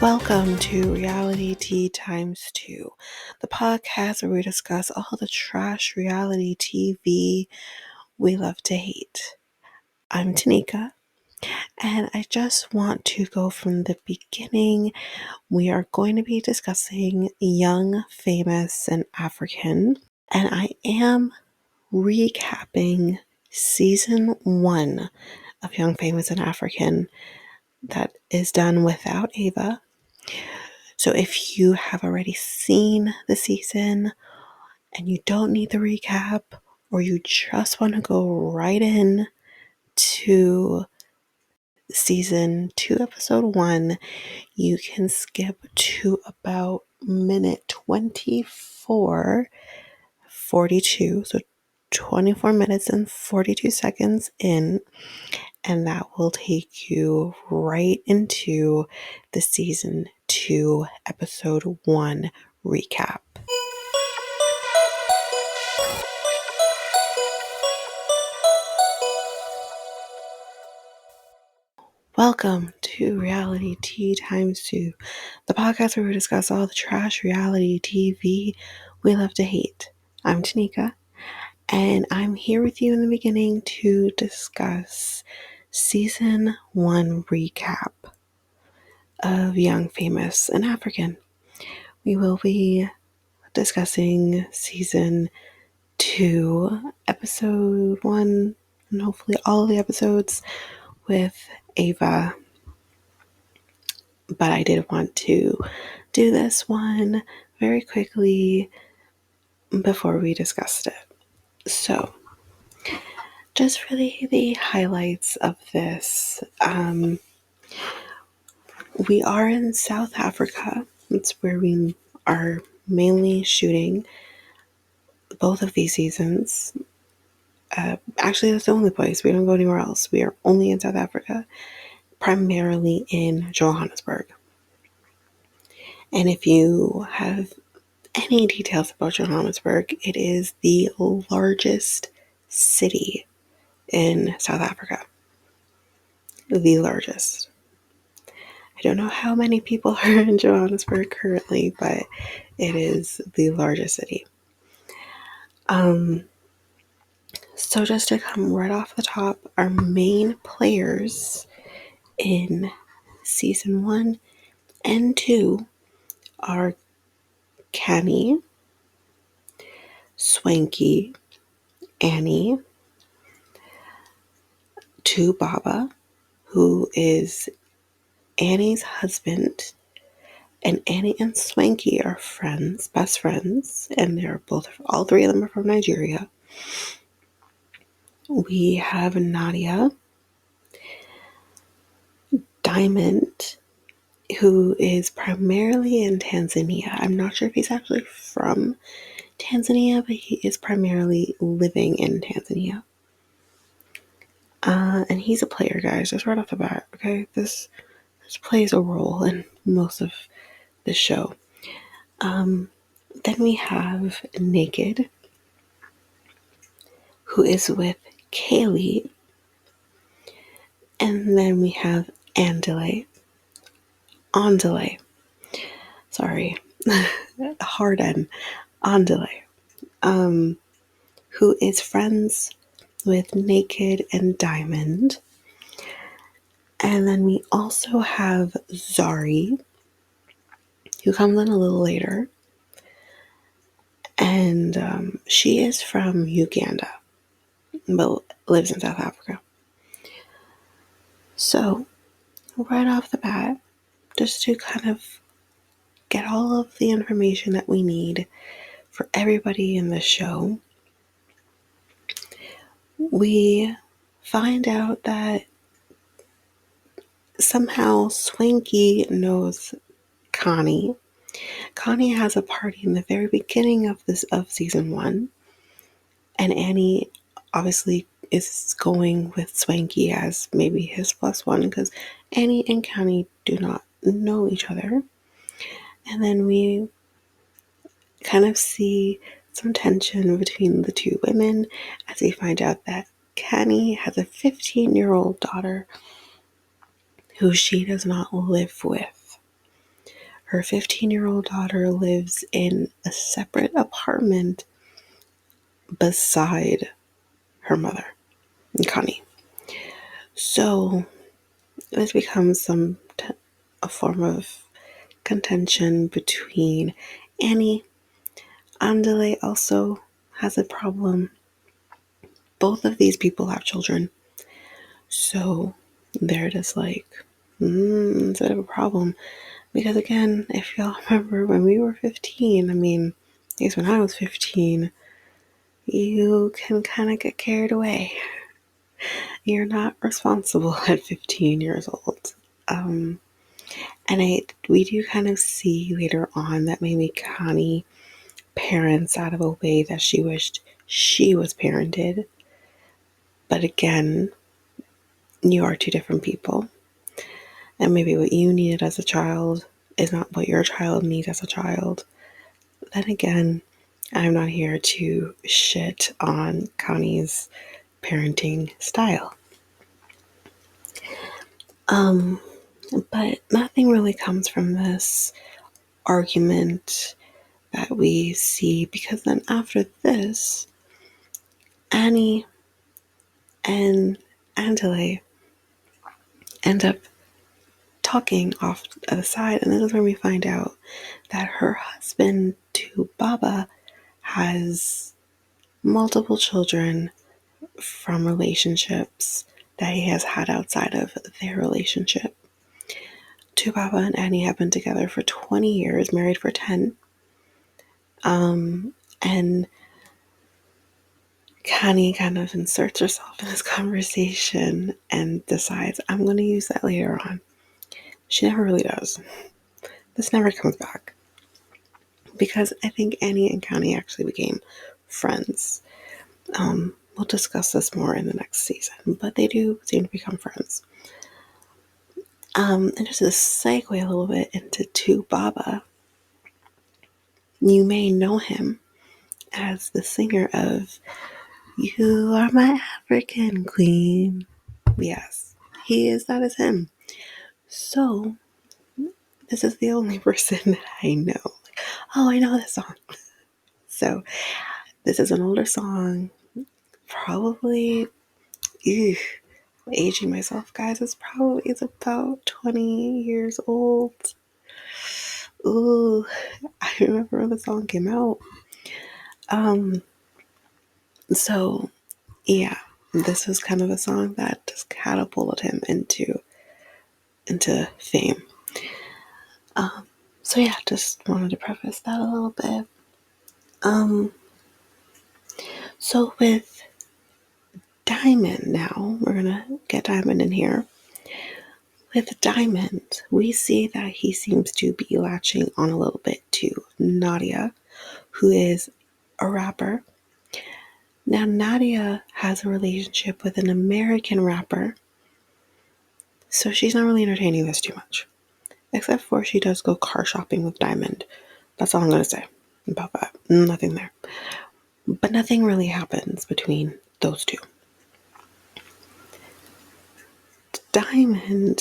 Welcome to Reality Tea Times 2, the podcast where we discuss all the trash reality TV we love to hate. I'm Tanika, and I just want to go from the beginning. We are going to be discussing Young, Famous, and African, and I am recapping season 1 of Young, Famous, and African that is done without Ava. So if you have already seen the season and you don't need the recap, or you just want to go right in to season 2, episode 1, you can skip to about minute 24:42. So 24 minutes and 42 seconds in, and that will take you right into the season 2, episode 1 recap. Welcome to Reality Tea Times 2, the podcast where we discuss all the trash reality TV we love to hate. I'm Tanika, and I'm here with you in the beginning to discuss season 1 recap of Young, Famous, and African. We will be discussing season 2, episode 1, and hopefully all of the episodes with Ava. But I did want to do this one very quickly before we discussed it. So, just really the highlights of this. We are in South Africa. It's where we are mainly shooting both of these seasons. Actually, that's the only place. We don't go anywhere else. We are only in South Africa, primarily in Johannesburg. And if you have any details about Johannesburg, it is the largest city in South Africa. The largest. I don't know how many people are in Johannesburg currently, but it is the largest city. So just to come right off the top, our main players in season 1 and 2 are Khanyi, Swanky, Annie, Baba, who is Annie's husband, and Annie and Swanky are friends, best friends, and all three of them are from Nigeria. We have Nadia, Diamond, who is primarily in Tanzania. I'm not sure if he's actually from Tanzania, but he is primarily living in Tanzania. And he's a player, guys, just right off the bat, okay? This plays a role in most of the show. Then we have Naked, who is with Kaylee. And then we have Andele. Sorry. Hard N. Andele. Who is friends with Naked and Diamond. And then we also have Zari, who comes in a little later. And she is from Uganda, but lives in South Africa. So, right off the bat, just to kind of get all of the information that we need for everybody in the show, we find out that somehow Swanky knows Khanyi. Khanyi has a party in the very beginning of season 1, and Annie obviously is going with Swanky as maybe his +1 because Annie and Khanyi do not know each other. And then we kind of see some tension between the two women as we find out that Khanyi has a 15-year-old daughter who she does not live with. Her 15-year-old daughter lives in a separate apartment beside her mother, Khanyi. So this becomes a form of contention between Annie. Andale also has a problem. Both of these people have children. So they're just like, it's a bit of a problem. Because again, if y'all remember when we were 15, I mean, at least when I was 15, you can kind of get carried away. You're not responsible at 15 years old. And we do kind of see later on that maybe Connie parents out of a way that she wished she was parented. But again, you are two different people. And maybe what you needed as a child is not what your child needs as a child. Then again, I'm not here to shit on Connie's parenting style. But nothing really comes from this argument that we see, because then after this, Annie and Andale end up talking off to the side, and this is when we find out that her husband to Baba has multiple children from relationships that he has had outside of their relationship. Baba and Annie have been together for 20 years, married for 10. And Khanyi kind of inserts herself in this conversation and decides, I'm going to use that later on. She never really does. This never comes back. Because I think Annie and Khanyi actually became friends. We'll discuss this more in the next season, but they do seem to become friends. And just to segue a little bit into Baba, you may know him as the singer of You Are My African Queen. Yes, that is him. So, this is the only person that I know. I know this song. So, this is an older song. Probably, aging myself, guys. It's about 20 years old. Ooh, I remember when the song came out. So yeah, this was kind of a song that just catapulted him into fame. So yeah, just wanted to preface that a little bit. So with Diamond now, we're gonna get Diamond in here. With Diamond, we see that he seems to be latching on a little bit to Nadia, who is a rapper. Now, Nadia has a relationship with an American rapper, so she's not really entertaining this too much. Except for she does go car shopping with Diamond. That's all I'm going to say about that. Nothing there. But nothing really happens between those two. Diamond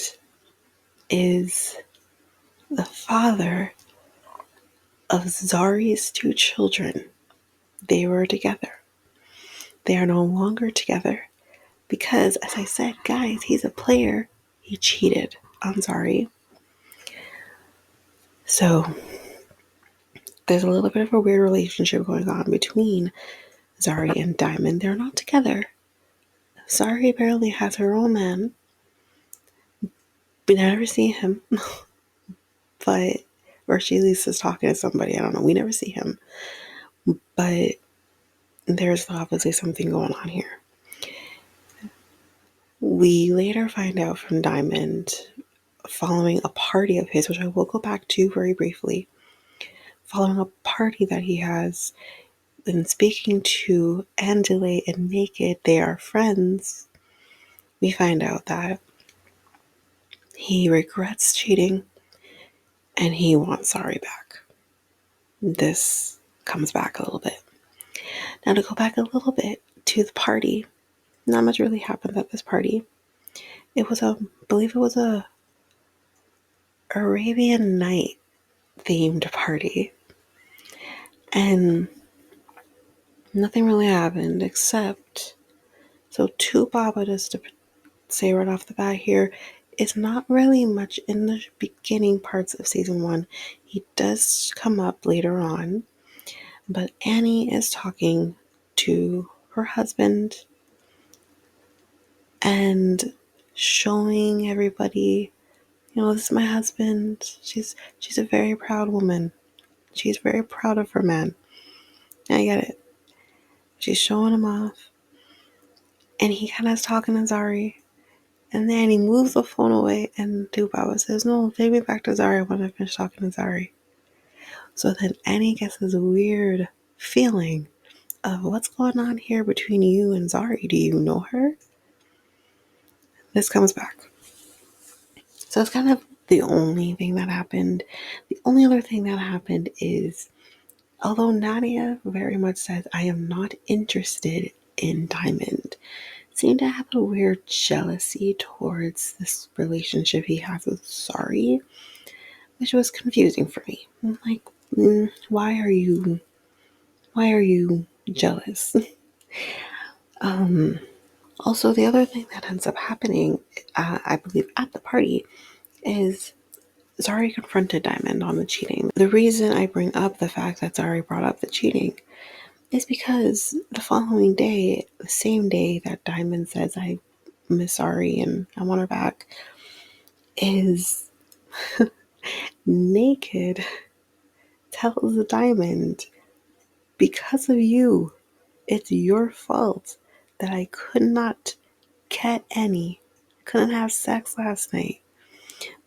is the father of Zari's two children. They were together. They are no longer together because, as I said, guys, he's a player. He cheated on Zari. So there's a little bit of a weird relationship going on between Zari and Diamond. They're not together. Zari apparently has her own man. We never see him. But, or she at least is talking to somebody. I don't know. We never see him. But there's obviously something going on here. We later find out from Diamond, following a party of his, which I will go back to very briefly, following a party that he has, and speaking to Andale and Naked, they are friends. We find out that he regrets cheating and he wants Zari back. This comes back a little bit. Now, to go back a little bit to the party, not much really happened at this party. It was I believe it was a Arabian night themed party. And nothing really happened except, so to Baba, just to say right off the bat here, is not really much in the beginning parts of season 1. He does come up later on, but Annie is talking to her husband and showing everybody, this is my husband. She's a very proud woman. She's very proud of her man. I get it. She's showing him off. And he kind of is talking to Zari. And then he moves the phone away, and Dubaba says, no, take me back to Zari when I finish talking to Zari. So then Annie gets this weird feeling of what's going on here between you and Zari. Do you know her? This comes back. So it's kind of the only thing that happened. The only other thing that happened is, although Nadia very much says, I am not interested in Diamond, seemed to have a weird jealousy towards this relationship he has with Zari, which was confusing for me. I'm like, why are you jealous? Also, the other thing that ends up happening, I believe, at the party is Zari confronted Diamond on the cheating. The reason I bring up the fact that Zari brought up the cheating is because the following day, the same day that Diamond says, I miss Zari and I want her back, is Naked tells the Diamond, because of you, it's your fault that I could not get any, couldn't have sex last night,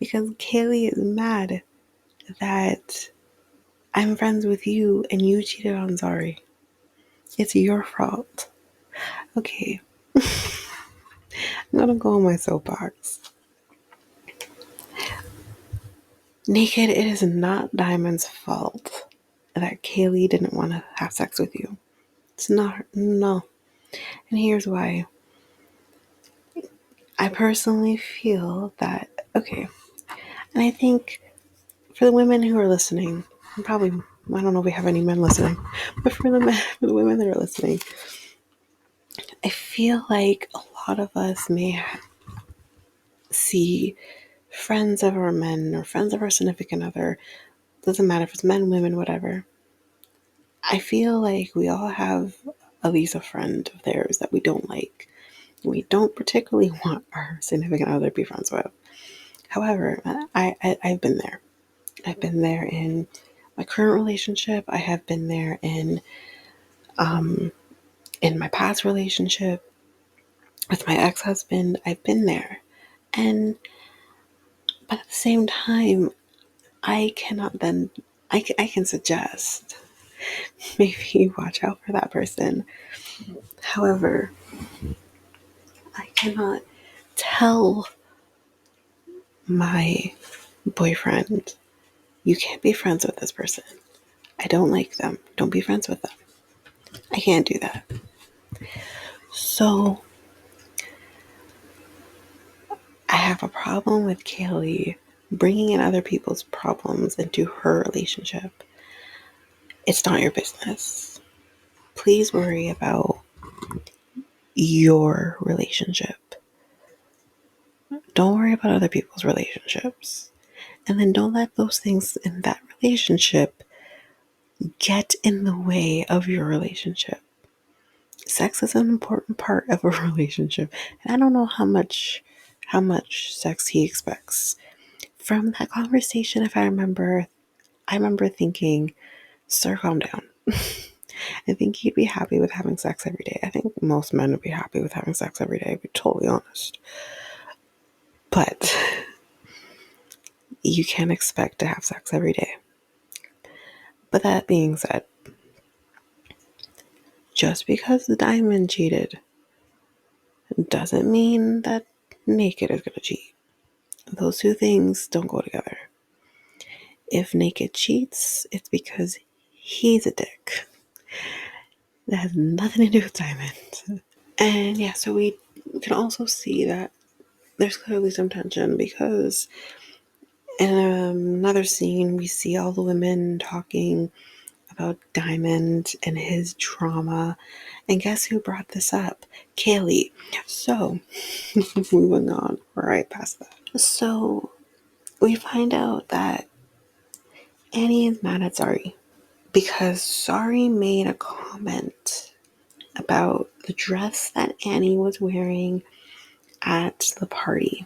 because Kaylee is mad that I'm friends with you and you cheated on Zari. It's your fault. Okay, I'm gonna go on my soapbox. Naked, it is not Diamond's fault that Kaylee didn't want to have sex with you. It's not, no. And here's why. I personally feel that, okay, and I think for the women who are listening, and probably, I don't know if we have any men listening, but for for the women that are listening, I feel like a lot of us may see friends of our men or friends of our significant other, doesn't matter if it's men, women, whatever. I feel like we all have at least a friend of theirs that we don't like. We don't particularly want our significant other to be friends with. However, I've been there. I've been there in my current relationship. I have been there in my past relationship with my ex-husband. I've been there. But at the same time, I cannot then, I can suggest maybe watch out for that person. However, I cannot tell my boyfriend, you can't be friends with this person. I don't like them. Don't be friends with them. I can't do that. So I have a problem with Kaylee bringing in other people's problems into her relationship. It's not your business. Please worry about your relationship. Don't worry about other people's relationships. And then don't let those things in that relationship get in the way of your relationship. Sex is an important part of a relationship. And I don't know how much sex he expects. From that conversation, if I remember thinking, sir, calm down. I think he'd be happy with having sex every day. I think most men would be happy with having sex every day, to be totally honest. But you can't expect to have sex every day. But that being said, just because the Diamond cheated doesn't mean that Naked is going to cheat. Those two things don't go together. If Naked cheats, it's because he's a dick. That has nothing to do with Diamond. And yeah, so we can also see that there's clearly some tension because In another scene, we see all the women talking about Diamond and his trauma. And guess who brought this up? Kaylee. So, moving on, right past that. So, we find out that Annie is mad at Zari because Zari made a comment about the dress that Annie was wearing at the party.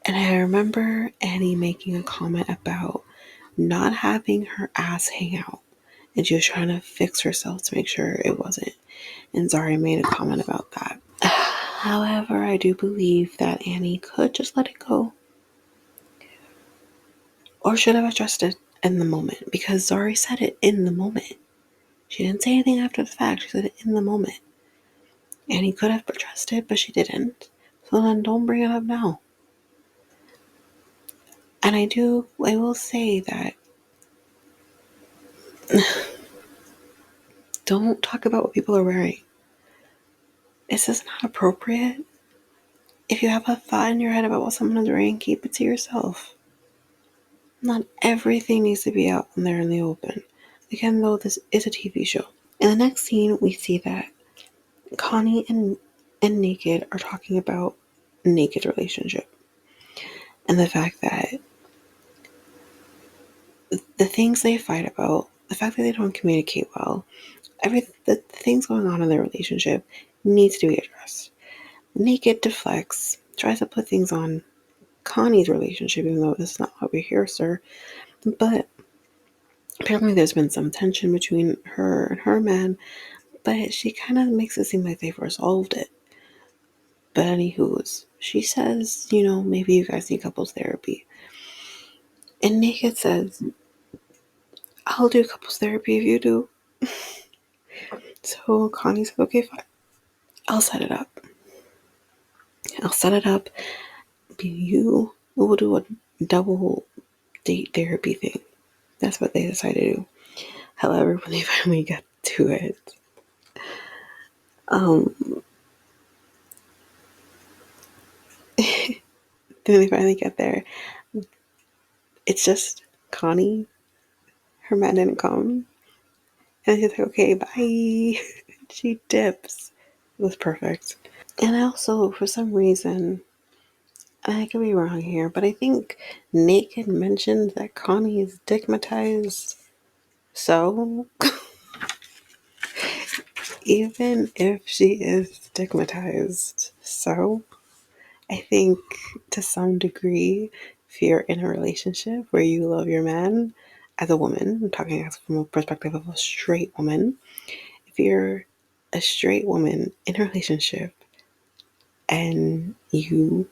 And I remember Annie making a comment about not having her ass hang out. And she was trying to fix herself to make sure it wasn't. And Zari made a comment about that. However, I do believe that Annie could just let it go. Or should have addressed it in the moment. Because Zari said it in the moment. She didn't say anything after the fact. She said it in the moment. Annie could have addressed it, but she didn't. So then don't bring it up now. And I will say that don't talk about what people are wearing. This is not appropriate. If you have a thought in your head about what someone is wearing, keep it to yourself. Not everything needs to be out there in the open. Again, though, this is a TV show. In the next scene, we see that Khanyi and Naked are talking about Naked relationship. And the fact that the things they fight about, the fact that they don't communicate well, the things going on in their relationship needs to be addressed. Naked deflects, tries to put things on Khanyi's relationship, even though this is not why we're here, sir. But apparently there's been some tension between her and her man, but she kind of makes it seem like they've resolved it. But anywho's, she says, maybe you guys need couples therapy. And Naked says, I'll do couples therapy if you do. So Connie said, okay, fine. I'll set it up. You will do a double date therapy thing. That's what they decided to do. However, when they finally get to it, then they finally get there. It's just Connie. Her man didn't come. And she's like, okay, bye. She dips. It was perfect. And also, for some reason, I could be wrong here, but I think Naked mentioned that Connie is stigmatized. So, even if she is stigmatized, I think to some degree, if you're in a relationship where you love your man as a woman, I'm talking from a perspective of a straight woman, if you're a straight woman in a relationship and you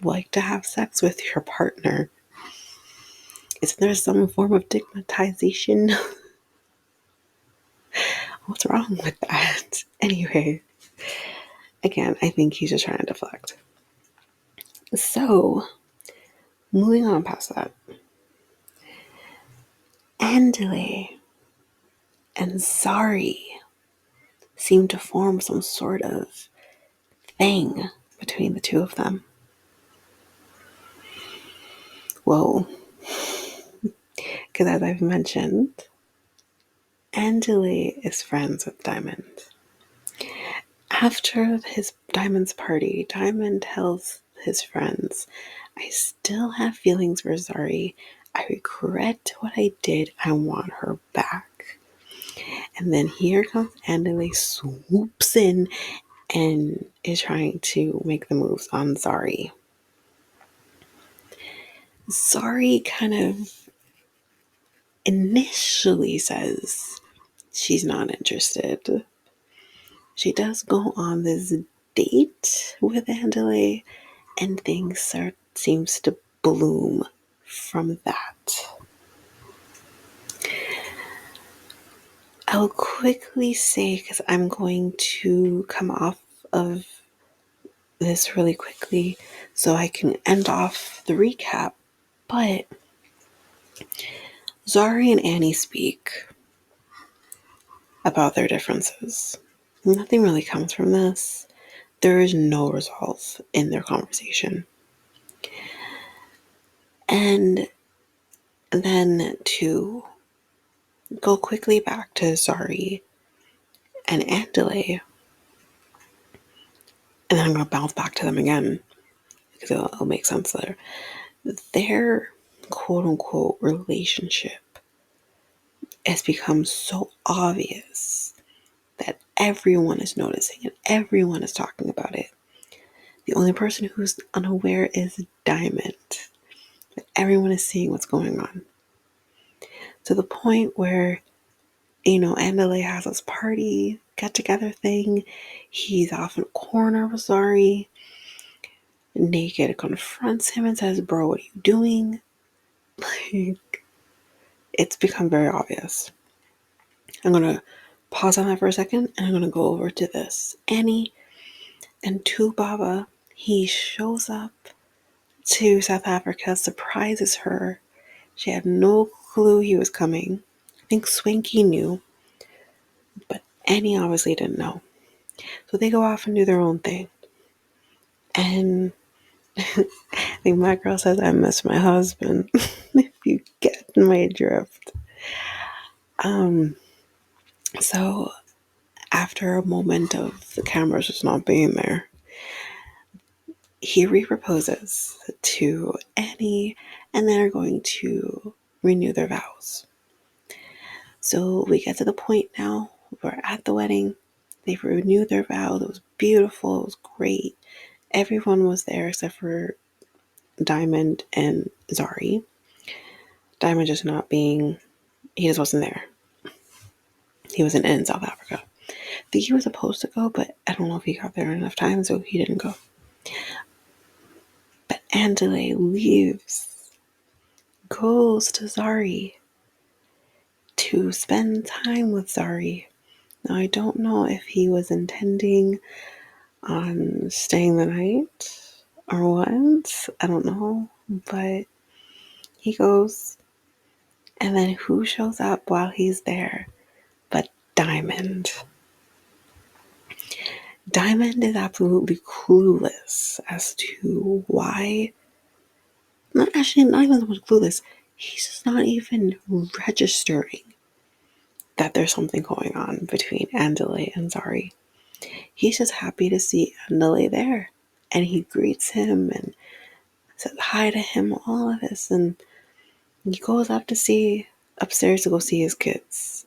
like to have sex with your partner, isn't there some form of stigmatization? What's wrong with that? Anyway, again, I think he's just trying to deflect. So, moving on past that, Andale and Zari seem to form some sort of thing between the two of them. Whoa. Because as I've mentioned, Andale is friends with Diamond. After his Diamond's party, Diamond tells his friends, I still have feelings for Zari. I regret what I did. I want her back. And then here comes Andale, swoops in and is trying to make the moves on Zari. Zari kind of initially says she's not interested. She does go on this date with Andale, and seems to bloom from that. I'll quickly say, because I'm going to come off of this really quickly so I can end off the recap, but Zari and Annie speak about their differences. Nothing really comes from this. There is no resolve in their conversation. And then to go quickly back to Zari and Andalay, and then I'm going to bounce back to them again because it'll make sense there. Their quote unquote relationship has become so obvious that everyone is noticing and everyone is talking about it. The only person who's unaware is Diamond. But everyone is seeing what's going on. To the point where, Andalay has this party, get together thing. He's off in a corner with Zari. Naked confronts him and says, "Bro, what are you doing?" Like, it's become very obvious. I'm going to pause on that for a second and I'm going to go over to this. Annie and Baba, he shows up to South Africa, surprises her. She had no clue he was coming. I think Swanky knew, but Annie obviously didn't know. So they go off and do their own thing. And I think my girl says, "I miss my husband," if you get my drift. So after a moment of the cameras just not being there, he reproposes to Annie and they're going to renew their vows. So we get to the point now, we're at the wedding. They've renewed their vows. It was beautiful. It was great. Everyone was there except for Diamond and Zari. Diamond just not being, he just wasn't there. He wasn't in South Africa. I think he was supposed to go, but I don't know if he got there in enough time, so he didn't go. But Andalay leaves, goes to Zari to spend time with Zari. Now, I don't know if he was intending on staying the night or what. I don't know. But he goes, and then who shows up while he's there but Diamond? Diamond is absolutely clueless as to why. Not even so much clueless. He's just not even registering that there's something going on between Andalay and Zari. He's just happy to see Andalay there. And he greets him and says hi to him, all of this. And he goes upstairs to go see his kids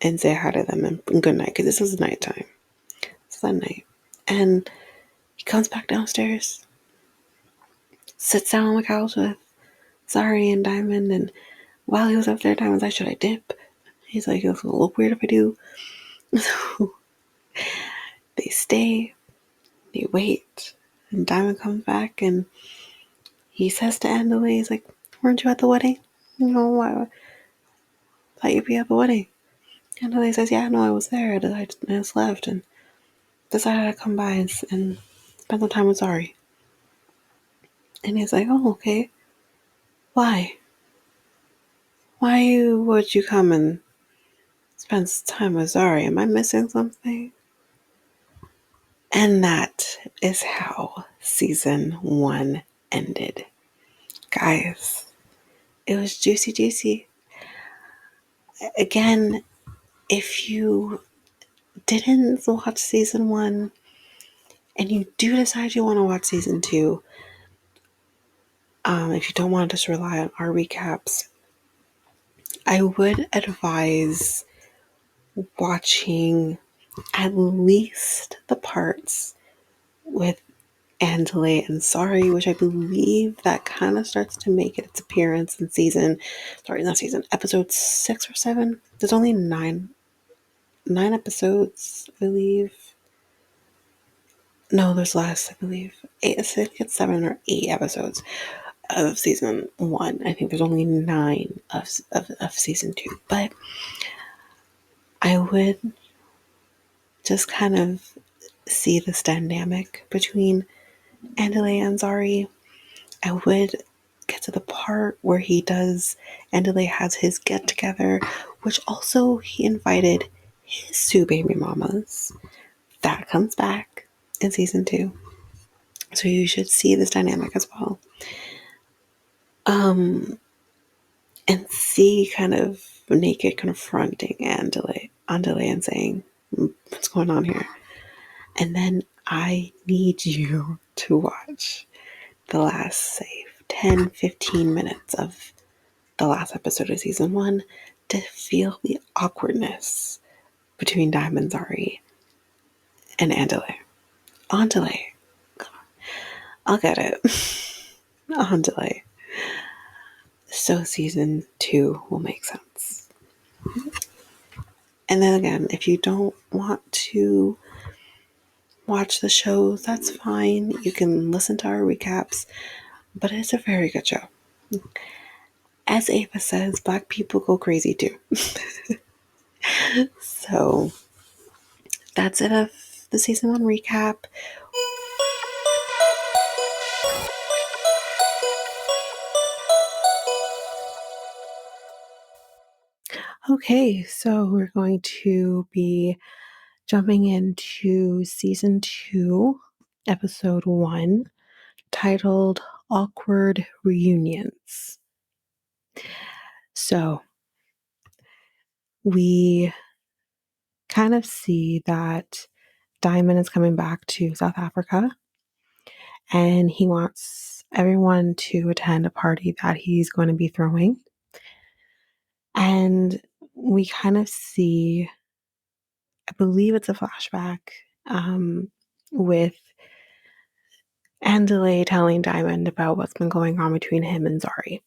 and say hi to them and good night, because this is nighttime. It's that night. And he comes back downstairs, sits down on the couch with Zari and Diamond. And while he was up there, Diamond's like, "Should I dip?" He's like, "It's gonna look weird if I do." So they stay, they wait, and Diamond comes back and he says to Andalay, he's like, "Weren't you at the wedding? I thought you'd be at the wedding." Andalay says, "Yeah, no, I was there. I just left and decided to come by and spend some time with Zari." And he's like, "Oh, okay. Why? Why would you come and spend time with Zari? Am I missing something?" And that is how season 1 ended. Guys, it was juicy, juicy. Again, if you didn't watch season 1 and you do decide you want to watch season 2, if you don't want to just rely on our recaps, I would advise watching at least the parts with Andalay and Zari, which I believe that kind of starts to make its appearance in episode 6 or 7. There's only nine episodes, I believe. No, there's less, I believe. I think it's 7 or 8 episodes of season 1. I think there's only 9 of season 2. But I would just kind of see this dynamic between Andalay and Zari. I would get to the part where Andalay has his get together, which also he invited his 2 baby mamas. That comes back in season 2. So you should see this dynamic as well. Um, and C kind of naked confronting Andale and saying, "What's going on here?" And then I need you to watch the last, say, 10, 15 minutes of the last episode of season 1 to feel the awkwardness between Diamond Zari and Andale. Andale. I'll get it. Andale. So season 2 will make sense. And then again, if you don't want to watch the show, that's fine. You can listen to our recaps, but it's a very good show. As Ava says, Black people go crazy too. So that's it of the season 1 recap. Okay, so we're going to be jumping into season 2, episode 1, titled Awkward Reunions. So we kind of see that Diamond is coming back to South Africa and he wants everyone to attend a party that he's going to be throwing. And we kind of see, I believe it's a flashback, with Andale telling Diamond about what's been going on between him and Zari.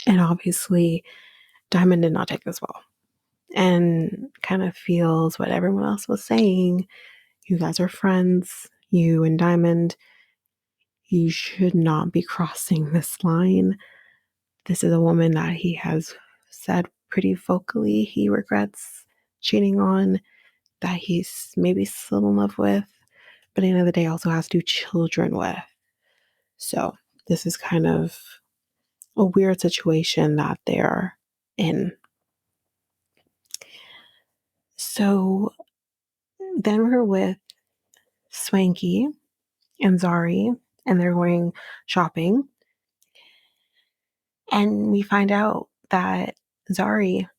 And obviously, Diamond did not take this well and kind of feels what everyone else was saying. You guys are friends, you and Diamond. You should not be crossing this line. This is a woman that he has said pretty vocally he regrets cheating on, that he's maybe still in love with, but at the end of the day also has 2 children with. So this is kind of a weird situation that they're in. So then we're with Swanky and Zari, and they're going shopping. And we find out that Zari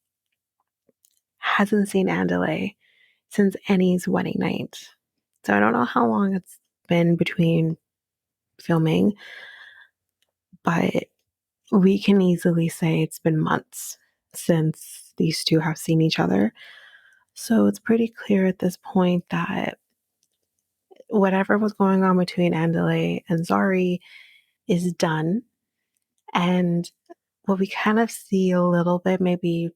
hasn't seen Andale since Annie's wedding night. So I don't know how long it's been between filming, but we can easily say it's been months since these two have seen each other. So it's pretty clear at this point that whatever was going on between Andale and Zari is done. And what we kind of see a little bit, maybe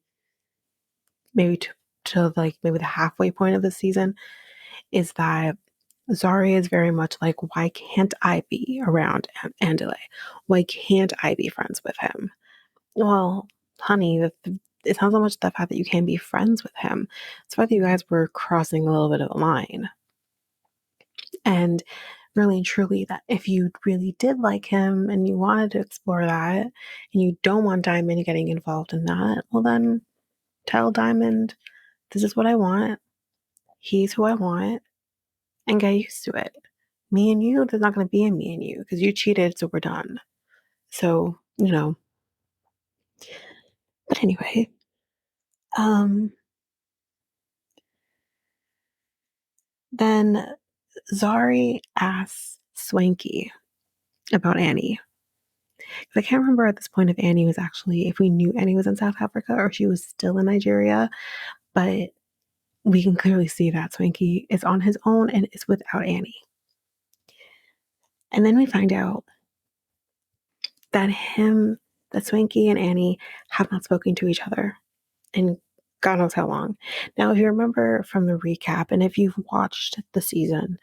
to like maybe the halfway point of the season, is that Zari is very much like, why can't I be around Andale? Why can't I be friends with him? Well, honey, it's not so much the fact that you can't be friends with him. It's the fact that you guys were crossing a little bit of a line. And really and truly, that if you really did like him and you wanted to explore that and you don't want Diamond getting involved in that, well, then tell Diamond, this is what I want. He's who I want, and get used to it. Me and you, there's not going to be a me and you because you cheated, so we're done. So, but anyway, um, then Zari asks Swanky about Annie. I can't remember at this point if we knew Annie was in South Africa or if she was still in Nigeria, but we can clearly see that Swanky is on his own and is without Annie. And then we find out that Swanky and Annie have not spoken to each other in God knows how long. Now, if you remember from the recap, and if you've watched the season,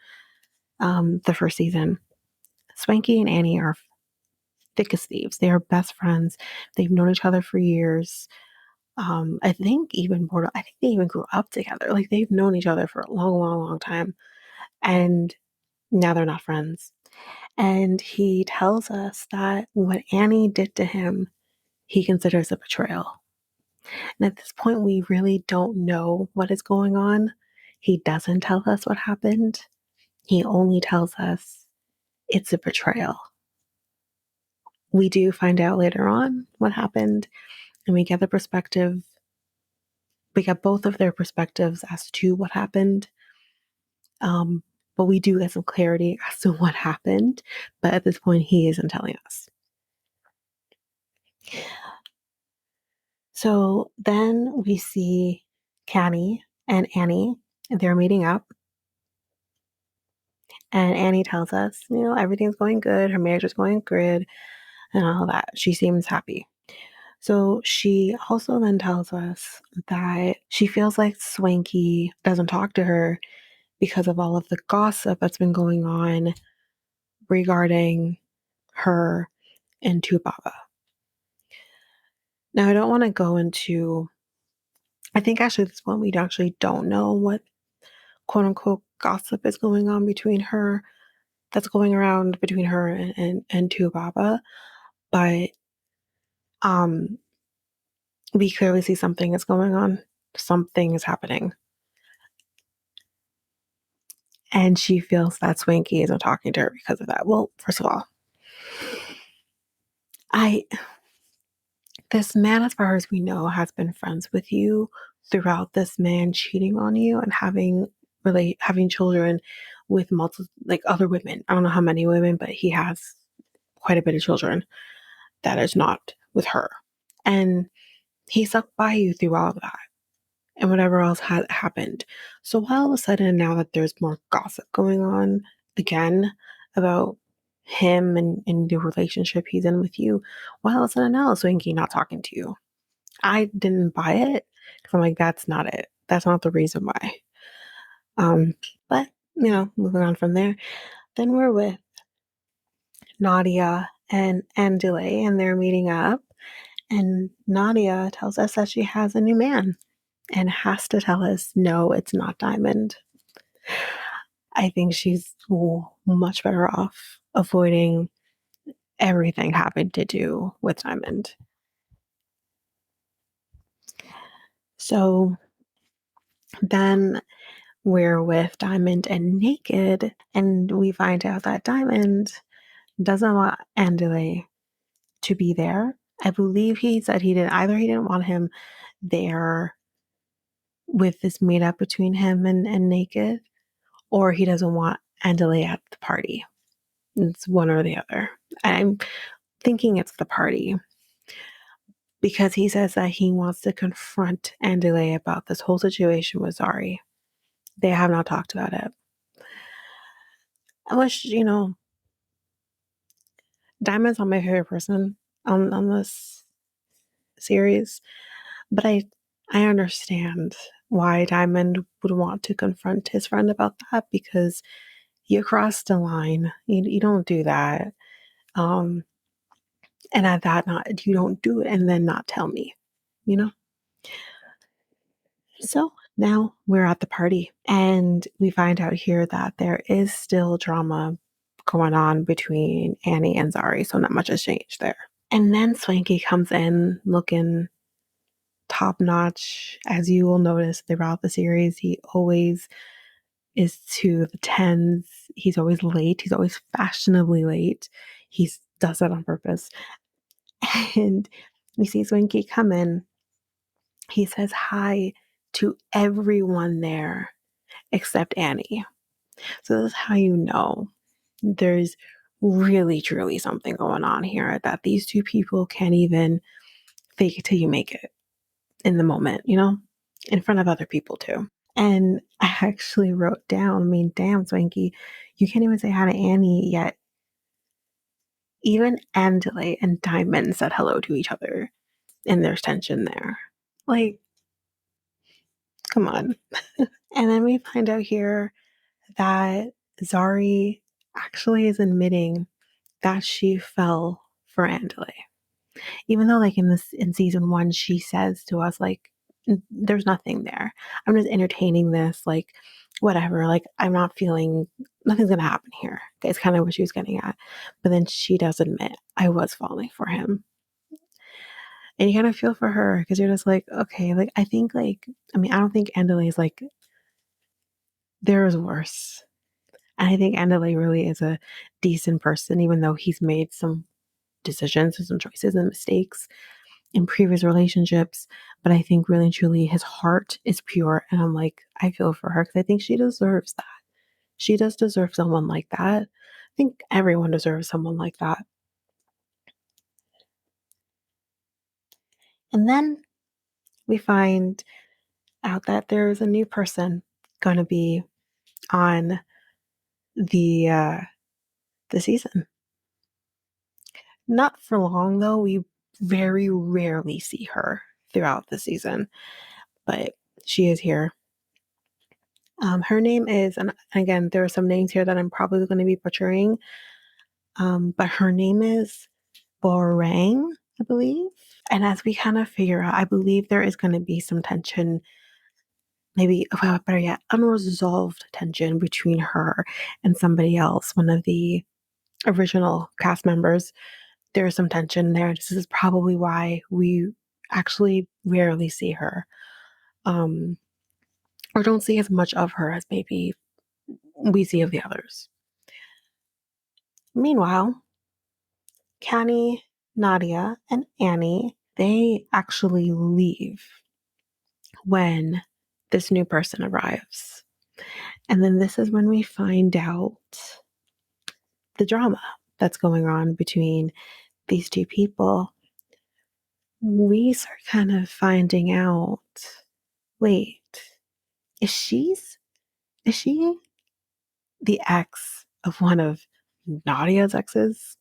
the first season, Swanky and Annie are thick as thieves. They are best friends. They've known each other for years. I think they even grew up together. Like they've known each other for a long, long, long time. And now they're not friends. And he tells us that what Annie did to him, he considers a betrayal. And at this point, we really don't know what is going on. He doesn't tell us what happened. He only tells us it's a betrayal. We do find out later on what happened, and we get both of their perspectives as to what happened. Um, but we do get some clarity as to what happened. But at this point, he isn't telling us. So then we see Khanyi and Annie. They're meeting up. And Annie tells us, everything's going good. Her marriage is going good and all that. She seems happy. So she also then tells us that she feels like Swanky doesn't talk to her because of all of the gossip that's been going on regarding her and Tubaba. Now, I don't want to go into, I think actually at this point we actually don't know what quote unquote gossip is going on between her, that's going around between her and Tubaba. But um, we clearly see something is going on. Something is happening. And she feels that Swanky isn't talking to her because of that. Well, first of all, this man, as far as we know, has been friends with you throughout this man cheating on you and having children with multiple, like, other women. I don't know how many women, but he has quite a bit of children that is not with her. And he stuck by you through all of that and whatever else had happened. So why all of a sudden now that there's more gossip going on again about him and the relationship he's in with you, why all of a sudden now is Swinky not talking to you? I didn't buy it because I'm like, that's not it. That's not the reason why. Um, but moving on from there, then we're with Nadia and Andile, and they're meeting up. And Nadia tells us that she has a new man and has to tell us, no, it's not Diamond. I think she's much better off avoiding everything having to do with Diamond. So then we're with Diamond and Naked, and we find out that Diamond doesn't want Andale to be there. I believe he said he didn't want him there with this meetup between him and Naked, or he doesn't want Andale at the party. It's one or the other. I'm thinking it's the party because he says that he wants to confront Andale about this whole situation with Zari. They have not talked about it. I wish, Diamond's not my favorite person on this series, but I understand why Diamond would want to confront his friend about that because you crossed a line. You don't do that. And at that, not you don't do it and then not tell me, you know. So now we're at the party, and we find out here that there is still drama going on between Annie and Zari, so not much has changed there. And then Swanky comes in looking top notch. As you will notice throughout the series, he always is to the tens. He's always late. He's always fashionably late. He does that on purpose. And we see Swanky come in. He says hi to everyone there except Annie. So this is how you know there's really, truly something going on here, that these two people can't even fake it till you make it in the moment, in front of other people too. And I actually wrote down, I mean, damn, Swanky, you can't even say hi to Annie yet. Even Andale and Diamond said hello to each other, and there's tension there. Like, come on. And then we find out here that Zari actually is admitting that she fell for Andale. Even though, like, in season 1, she says to us, like, there's nothing there. I'm just entertaining this, like, whatever. Like, I'm not feeling, nothing's gonna happen here. It's kind of what she was getting at. But then she does admit, I was falling for him. And you kind of feel for her because you're just like, okay, like, I think, like, I mean, I don't think Andale is like, there is worse. And I think Andale really is a decent person, even though he's made some decisions and some choices and mistakes in previous relationships. But I think really and truly his heart is pure. And I'm like, I feel for her because I think she deserves that. She does deserve someone like that. I think everyone deserves someone like that. And then we find out that there's a new person going to be on the season. Not for long though. We very rarely see her throughout the season, but she is here. Her name is, and again, there are some names here that I'm probably going to be butchering, but her name is Borang, I believe. And as we kind of figure out, I believe there is going to be some tension, maybe, well, better yet, unresolved tension between her and somebody else, one of the original cast members. There's some tension there. This is probably why we actually rarely see her, or don't see as much of her as maybe we see of the others. Meanwhile, Khanyi, Nadia, and Annie, they actually leave when this new person arrives. And then this is when we find out the drama that's going on between these two people. We start kind of finding out, wait, is she the ex of one of Nadia's exes?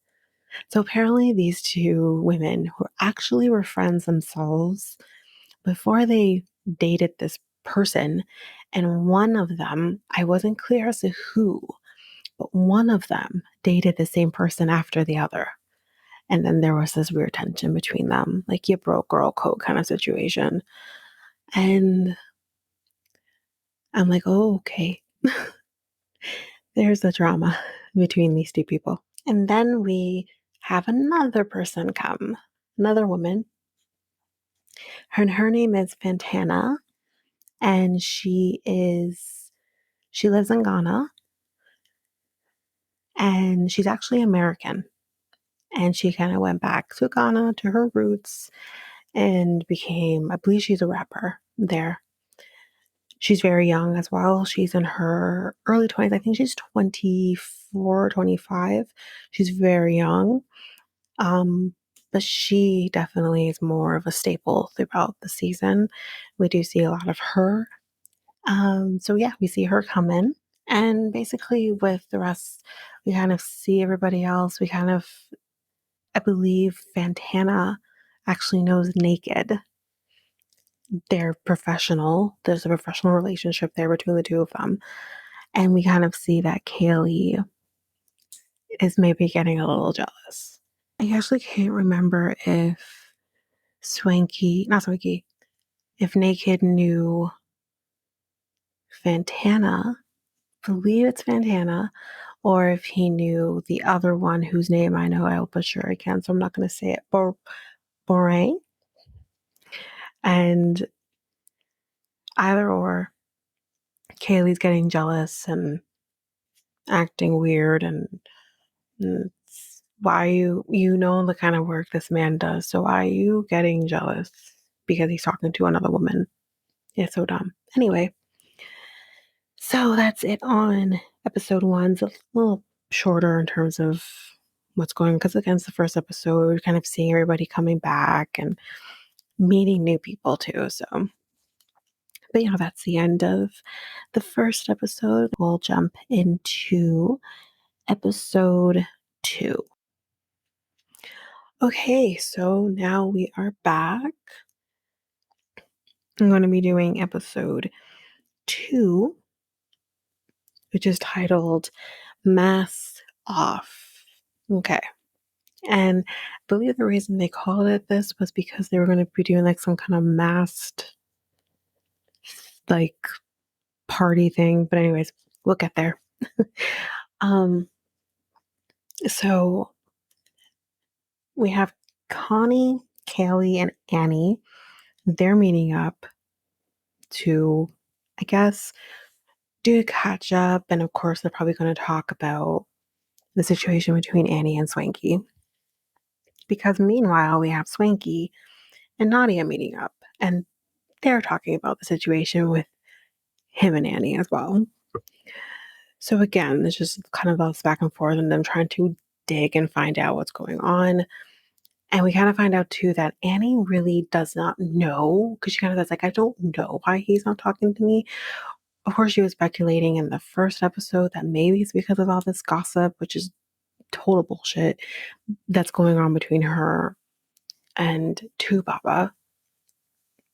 So apparently these two women who actually were friends themselves before they dated this person, and one of them, I wasn't clear as to who, but one of them dated the same person after the other. And then there was this weird tension between them, like you broke girl code kind of situation. And I'm like, oh, okay. There's the drama between these two people. And then we have another person come, another woman. Her name is Fantana, and she lives in Ghana, and she's actually American. And she kind of went back to Ghana, to her roots, and became, I believe she's a rapper there. She's very young as well. She's in her early 20s. I think she's 24, 25. She's very young. But she definitely is more of a staple throughout the season. We do see a lot of her. So yeah, we see her come in. And basically with the rest, we kind of see everybody else. We kind of, I believe Fantana actually knows Naked. They're professional. There's a professional relationship there between the two of them. And we kind of see that Kaylee is maybe getting a little jealous. I actually can't remember if not Swanky, if Naked knew Fantana, I believe it's Fantana, or if he knew the other one whose name I know I'll butcher again, so I'm not going to say it. Borang. And either or, Kaylee's getting jealous and acting weird, and why you know the kind of work this man does, so why are you getting jealous because he's talking to another woman? It's so dumb. Anyway, so that's it on episode 1. It's a little shorter in terms of what's going on, because again, it's the first episode, kind of seeing everybody coming back and meeting new people too. So, but that's the end of the first episode. We'll jump into episode 2. Okay, so now we are back. I'm going to be doing episode 2, which is titled Mask Off. Okay. And I believe the reason they called it this was because they were going to be doing like some kind of masked like party thing. But anyways, we'll get there. So we have Connie, Kaylee, and Annie. They're meeting up to, I guess, do a catch up. And of course, they're probably going to talk about the situation between Annie and Swanky. Because meanwhile, we have Swanky and Nadia meeting up, and they're talking about the situation with him and Annie as well. So again, it's just kind of this back and forth and them trying to dig and find out what's going on. And we kind of find out too that Annie really does not know, because she kind of says, like, I don't know why he's not talking to me. Of course, she was speculating in the first episode that maybe it's because of all this gossip, which is total bullshit, that's going on between her and Tu Baba.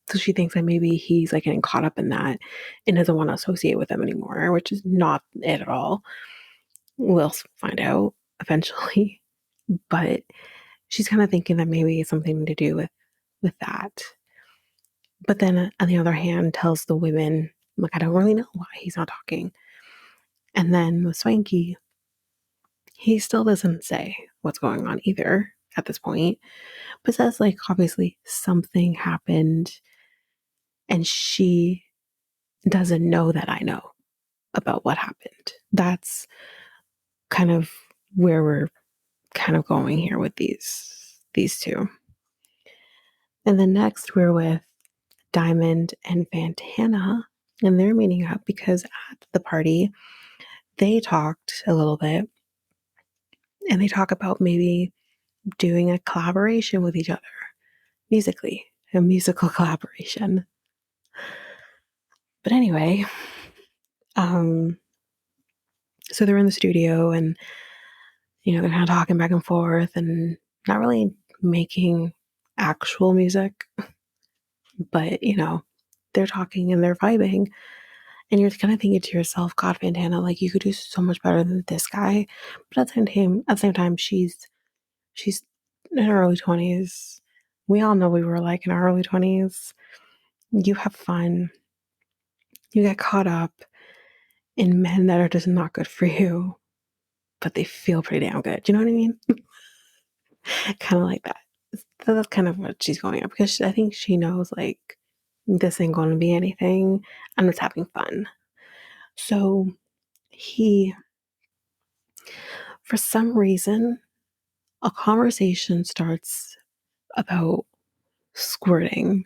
So she thinks that maybe he's like getting caught up in that and doesn't want to associate with them anymore, which is not it at all. We'll find out eventually. But she's kind of thinking that maybe it's something to do with that. But then on the other hand, tells the women, like, I don't really know why he's not talking. And then with Swanky, he still doesn't say what's going on either at this point, but says, like, obviously something happened and she doesn't know that I know about what happened. That's kind of where we're kind of going here with these two. And then next we're with Diamond and Fantana, and they're meeting up because at the party they talked a little bit and they talk about maybe doing a collaboration with each other musically, a musical collaboration. But anyway, so they're in the studio and they're kind of talking back and forth and not really making actual music, but they're talking and they're vibing. And you're kind of thinking to yourself, God, Fantana, like, you could do so much better than this guy. But at the same time, she's in her early 20s. We all know we were like in our early 20s. You have fun. You get caught up in men that are just not good for you, but they feel pretty damn good. Do you know what I mean? Kind of like that. So that's kind of what she's going up because I think she knows, like, this ain't going to be anything. I'm just having fun. So he, for some reason, a conversation starts about squirting.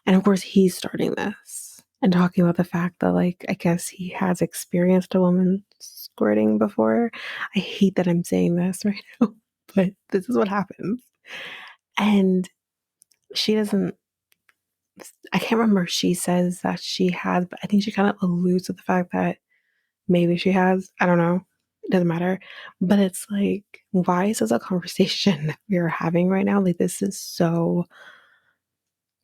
And of course, he's starting this and talking about the fact that, like, I guess he has experienced a woman squirting before. I hate that I'm saying this right now, but this is what happens. And she doesn't, I can't remember if she says that she has, but I think she kind of alludes to the fact that maybe she has. I don't know. It doesn't matter. But it's like, why is this a conversation that we're having right now? Like, this is so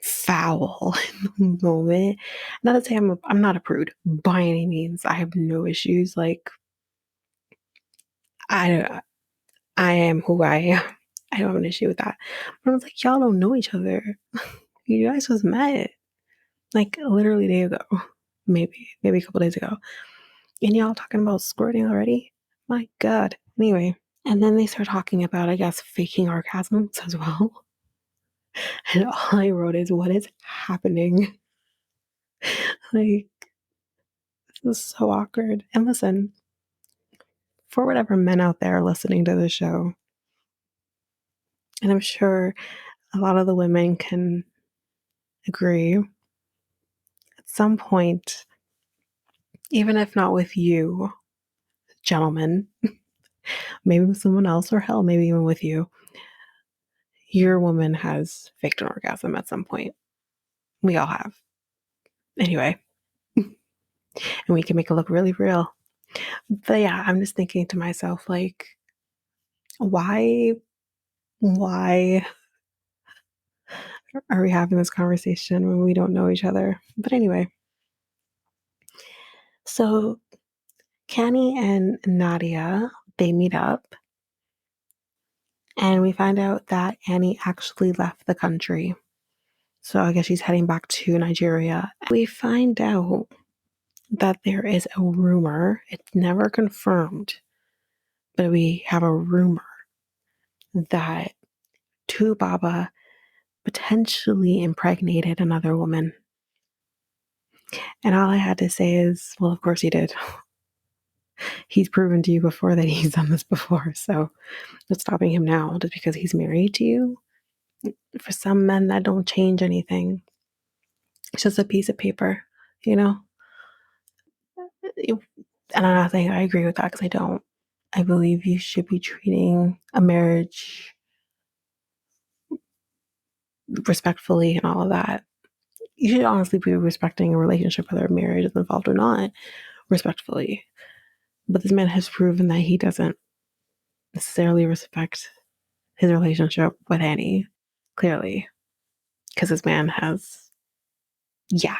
foul in the moment. Not to say I'm not a prude by any means. I have no issues. Like, I I am who I am. I don't have an issue with that. But I was like, y'all don't know each other. You guys just met like literally a day ago, maybe a couple days ago, and y'all talking about squirting already. My God. Anyway, and then they start talking about, I guess, faking orgasms as well. And all I wrote is, what is happening? Like, this is so awkward. And listen, for whatever men out there listening to the show, and I'm sure a lot of the women can agree, at some point, even if not with you, gentlemen, maybe with someone else, or hell, maybe even with you, your woman has faked an orgasm at some point. We all have. Anyway, and we can make it look really real. But yeah, I'm just thinking to myself, like, why are we having this conversation when we don't know each other? But anyway, so Khanyi and Nadia, they meet up, and we find out that Annie actually left the country. So I guess she's heading back to Nigeria. We find out that there is a rumor, it's never confirmed, but we have a rumor that Tu Baba potentially impregnated another woman. And all I had to say is, well, of course he did. he's proven to you before that he's done this before. So what's stopping him now just because he's married to you? For some men, that don't change anything. It's just a piece of paper, you know? And I'm not saying I agree with that because I don't. I believe you should be treating a marriage respectfully and all of that. You should honestly be respecting a relationship, whether a marriage is involved or not, respectfully. But this man has proven that he doesn't necessarily respect his relationship with Annie, clearly, because this man has, yeah,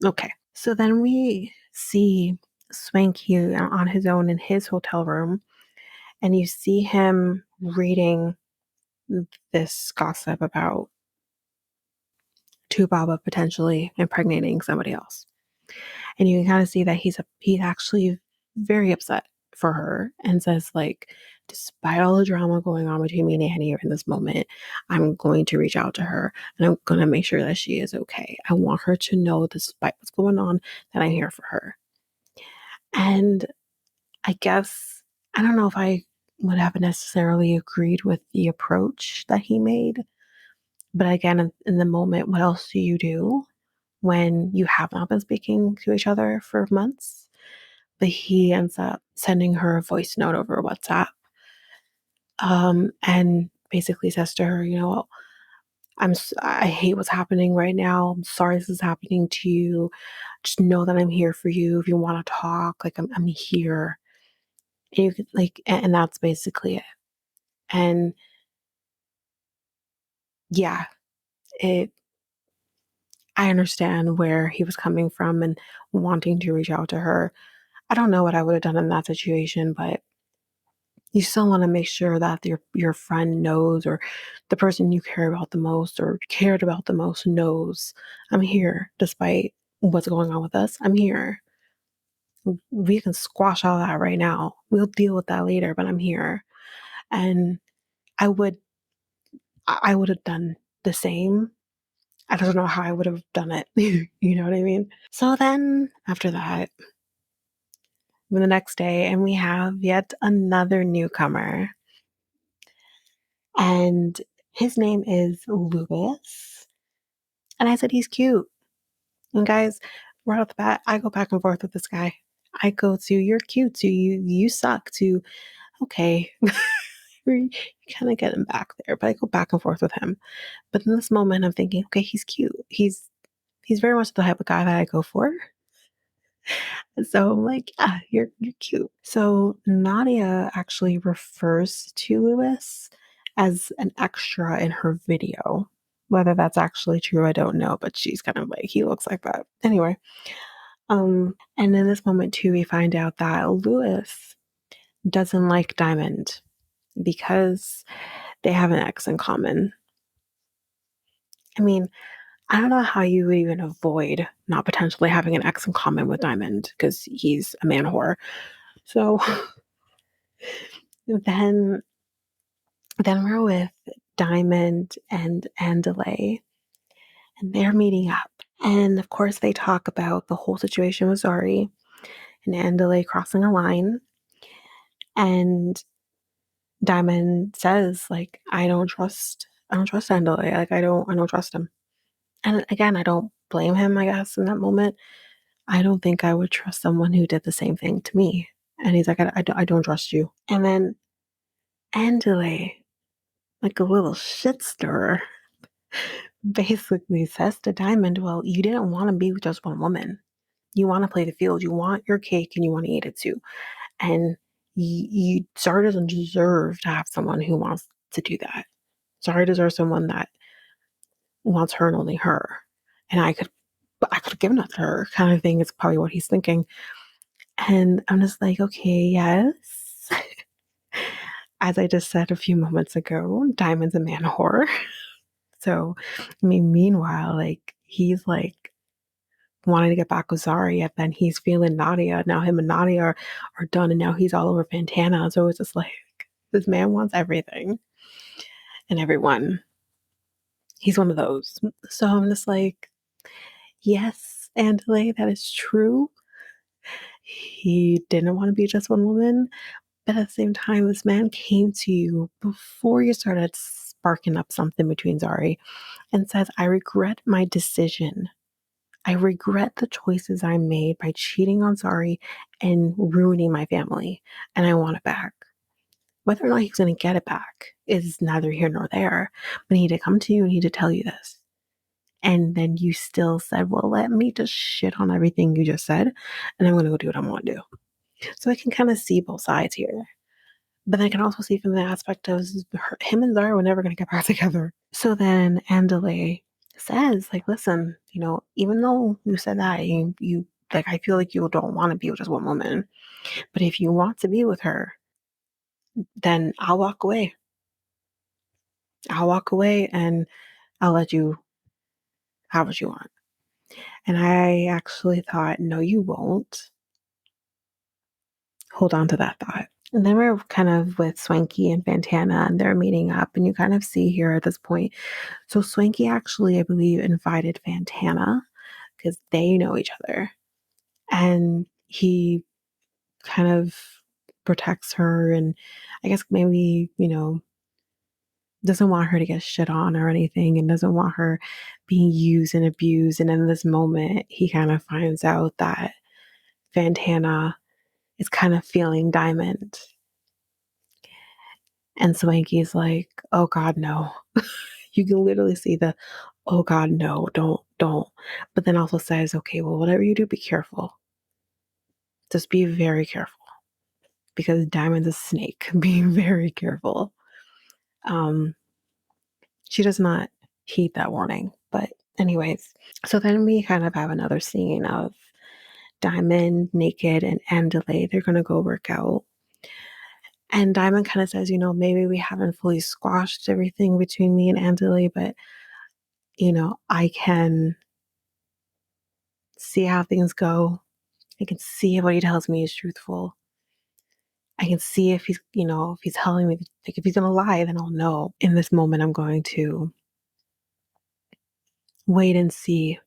okay. So then we see Swanky on his own in his hotel room, and you see him reading this gossip about Tubaba potentially impregnating somebody else. And you can kind of see that he's actually very upset for her and says, like, despite all the drama going on between me and Annie in this moment, I'm going to reach out to her and I'm going to make sure that she is okay. I want her to know, despite what's going on, that I'm here for her. And I guess, I don't know if I would have necessarily agreed with the approach that he made. But again, in the moment, what else do you do when you have not been speaking to each other for months? But he ends up sending her a voice note over WhatsApp, and basically says to her, you know, I hate what's happening right now. I'm sorry this is happening to you. Just know that I'm here for you. If you want to talk, like I'm here. And you could like, and that's basically it. And yeah, it. I understand where he was coming from and wanting to reach out to her. I don't know what I would have done in that situation, but you still want to make sure that your friend knows, or the person you care about the most or cared about the most knows, I'm here despite what's going on with us. I'm here. We can squash all that right now. We'll deal with that later, but I'm here. And I would I would have done the same. I don't know how I would have done it. You know what I mean? So then after that, the next day, and we have yet another newcomer. And his name is Lewis. And I said, he's cute. And guys, right off the bat, I go back and forth with this guy. I go to, you're cute, to you suck, to, okay. You kind of get him back there, but I go back and forth with him. But in this moment, I'm thinking, okay, he's cute. He's very much the type of guy that I go for. So I'm like, yeah, you're cute. So Nadia actually refers to Lewis as an extra in her video. Whether that's actually true, I don't know, but she's kind of like, he looks like that. Anyway, and in this moment too, we find out that Lewis doesn't like Diamond because they have an ex in common. I mean, I don't know how you would even avoid not potentially having an ex in common with Diamond because he's a man whore. So then we're with Diamond and Andalay, and they're meeting up. And of course, they talk about the whole situation with Zari and Andalay crossing a line. And Diamond says, like, I don't trust Andalay. Like, I don't trust him. And again, I don't blame him, I guess, in that moment. I don't think I would trust someone who did the same thing to me. And he's like, I don't trust you. And then Andalay, like a little shit stirrer, basically says to Diamond, well, you didn't want to be with just one woman. You want to play the field. You want your cake and you want to eat it too. And Zara doesn't deserve to have someone who wants to do that. Zara deserves someone that wants her and only her. And I could have given it to her, kind of thing is probably what he's thinking. And I'm just like, okay, yes. As I just said a few moments ago, Diamond's a man whore. So, I mean, meanwhile, like, he's like wanting to get back with Zari, and then he's feeling Nadia. Now him and Nadia are done, and now he's all over Fantana. So it's just like, this man wants everything and everyone. He's one of those. So I'm just like, yes, Andale, that is true. he didn't want to be just one woman. But at the same time, this man came to you before you started sparking up something between Zari and says, I regret my decision. I regret the choices I made by cheating on Zari and ruining my family, and I want it back. Whether or not he's going to get it back is neither here nor there. But he did come to you and he did tell you this. And then you still said, well, let me just shit on everything you just said, and I'm going to go do what I want to do. So I can kind of see both sides here. But I can also see from the aspect of him and Zara were never going to get back together. So then Andale says, like, listen, even though you said that, you like, I feel like you don't want to be with just one woman. But if you want to be with her, then I'll walk away. I'll walk away and I'll let you have what you want. And I actually thought, no, you won't. Hold on to that thought. And then we're kind of with Swanky and Fantana, and they're meeting up, and you kind of see here at this point. So Swanky actually, I believe, invited Fantana because they know each other. And he kind of protects her, and I guess maybe, doesn't want her to get shit on or anything, and doesn't want her being used and abused. And in this moment, he kind of finds out that Fantana is kind of feeling Diamond. And Swanky's like, oh God, no. You can literally see the, oh God, no, don't. But then also says, okay, well, whatever you do, be careful. Just be very careful. Because Diamond's a snake. Be very careful. Um, she does not heed that warning. But anyways, so then we kind of have another scene of Diamond naked and Andale. They're gonna go work out. And Diamond kind of says, maybe we haven't fully squashed everything between me and Andale, but I can see how things go. I can see if what he tells me is truthful. I can see if he's telling me, like, if he's going to lie, then I'll know. In this moment, I'm going to wait and see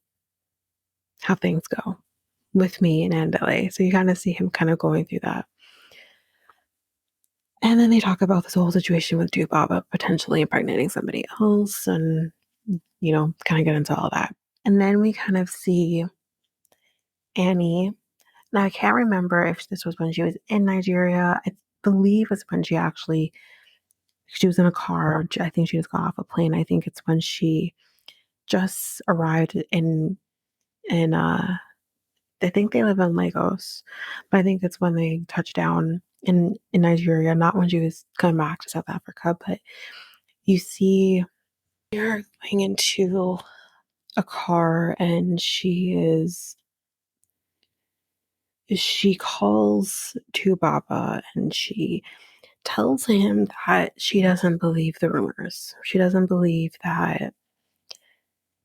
how things go with me and Andale. So you kind of see him kind of going through that. And then they talk about this whole situation with Dubaba potentially impregnating somebody else and, kind of get into all that. And then we kind of see Annie. Now, I can't remember if this was when she was in Nigeria. I believe it's when she was in a car. I think she just got off a plane. I think it's when she just arrived in I think they live in Lagos, but I think it's when they touched down in Nigeria, not when she was coming back to South Africa. But you see her going into a car, and she calls to Baba, and she tells him that she doesn't believe the rumors. She doesn't believe that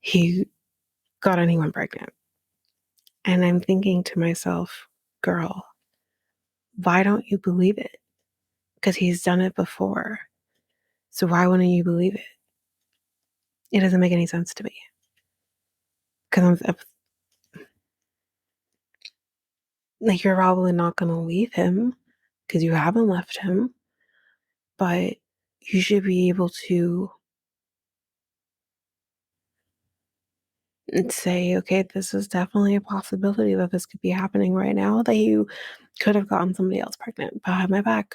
he got anyone pregnant. And I'm thinking to myself, girl, why don't you believe it? Because he's done it before. So why wouldn't you believe it? It doesn't make any sense to me. Because I'm like, you're probably not going to leave him because you haven't left him. But you should be able to say, okay, this is definitely a possibility that this could be happening right now, that you could have gotten somebody else pregnant behind my back.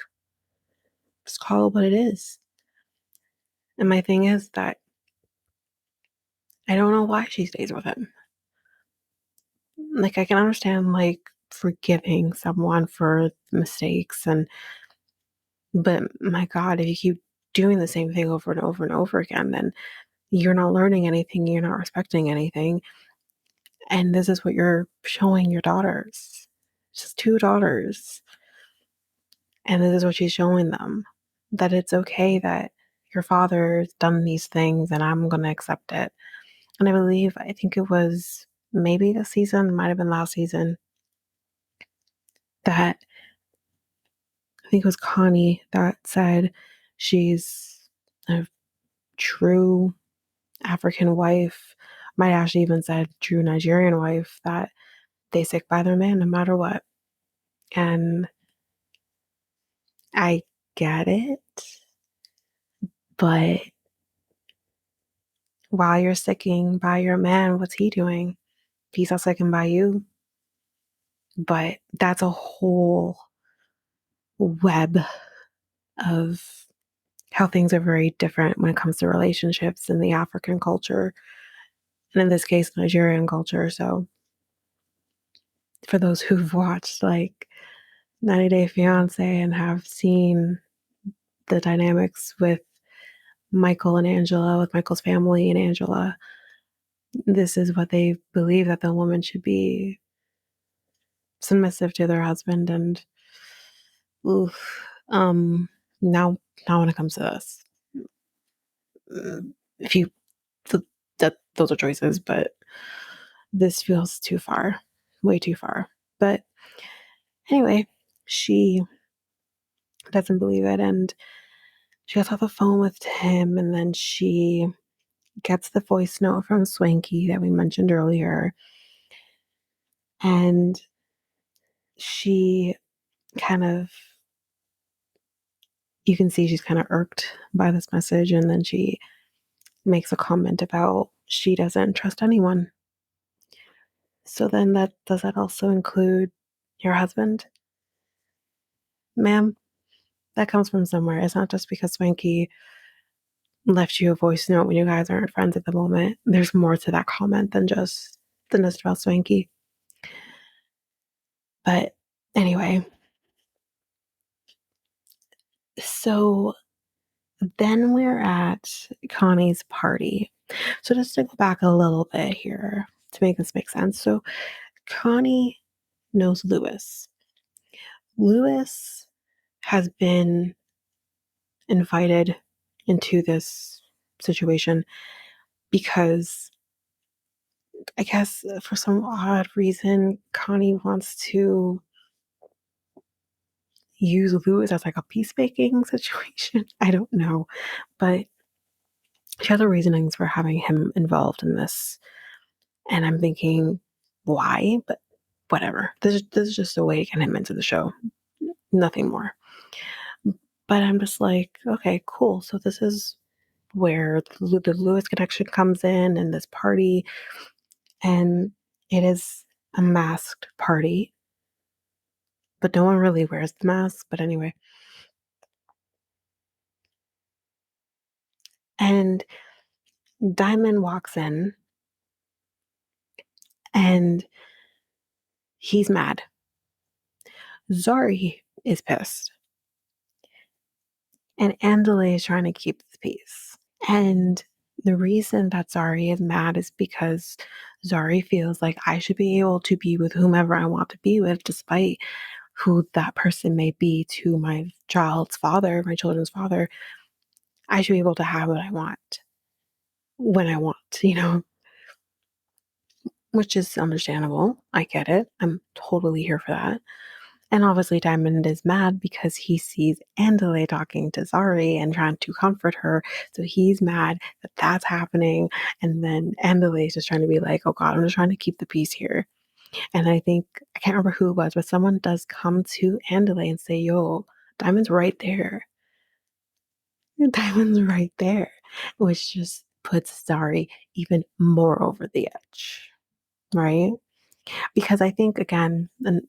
Just call it what it is. And my thing is that I don't know why she stays with him. Like, I can understand, like, forgiving someone for mistakes, but my God, if you keep doing the same thing over and over and over again, then you're not learning anything, you're not respecting anything. And this is what you're showing your daughters. Just two daughters. And this is what she's showing them, that it's okay that your father's done these things and I'm going to accept it. And I think it was maybe this season, might have been last season, that I think it was Khanyi that said she's a true African wife, might actually even said true Nigerian wife, that they stick by their man no matter what. And I get it, but while you're sticking by your man, what's he doing? He's not sticking by you. But that's a whole web of how things are very different when it comes to relationships in the African culture, and in this case, Nigerian culture. So, for those who've watched like 90 Day Fiance and have seen the dynamics with Michael and Angela, with Michael's family and Angela, this is what they believe, that the woman should be submissive to their husband. And oof, now, when it comes to this, if you that those are choices, but this feels too far, way too far. But anyway, she doesn't believe it, and she gets off the phone with Tim, and then she gets the voice note from Swanky that we mentioned earlier, and she kind of, you can see she's kind of irked by this message, and then she makes a comment about she doesn't trust anyone. So then, does that also include your husband, ma'am? That comes from somewhere. It's not just because Swanky left you a voice note when you guys aren't friends at the moment. There's more to that comment than just about Swanky. But anyway, so then we're at Connie's party. So just to go back a little bit here to make this make sense. So Connie knows Lewis. Lewis has been invited into this situation because I guess for some odd reason, Connie wants to use Lewis as like a peacemaking situation. I don't know. But she has her reasonings for having him involved in this. And I'm thinking, why? But whatever. This is just a way to get him into the show. Nothing more. But I'm just like, okay, cool. So this is where the Lewis connection comes in this party. And it is a masked party, but no one really wears the mask. But anyway. And Diamond walks in and he's mad. Zari is pissed. And Andale is trying to keep the peace. And the reason that Zari is mad is because Zari feels like I should be able to be with whomever I want to be with, despite who that person may be to my child's father, my children's father. I should be able to have what I want when I want, which is understandable. I get it. I'm totally here for that. And obviously, Diamond is mad because he sees Andale talking to Zari and trying to comfort her. So he's mad that that's happening. And then Andale is just trying to be like, oh God, I'm just trying to keep the peace here. And I think, I can't remember who it was, but someone does come to Andale and say, yo, Diamond's right there. Diamond's right there. Which just puts Zari even more over the edge. Right? Because I think, again, and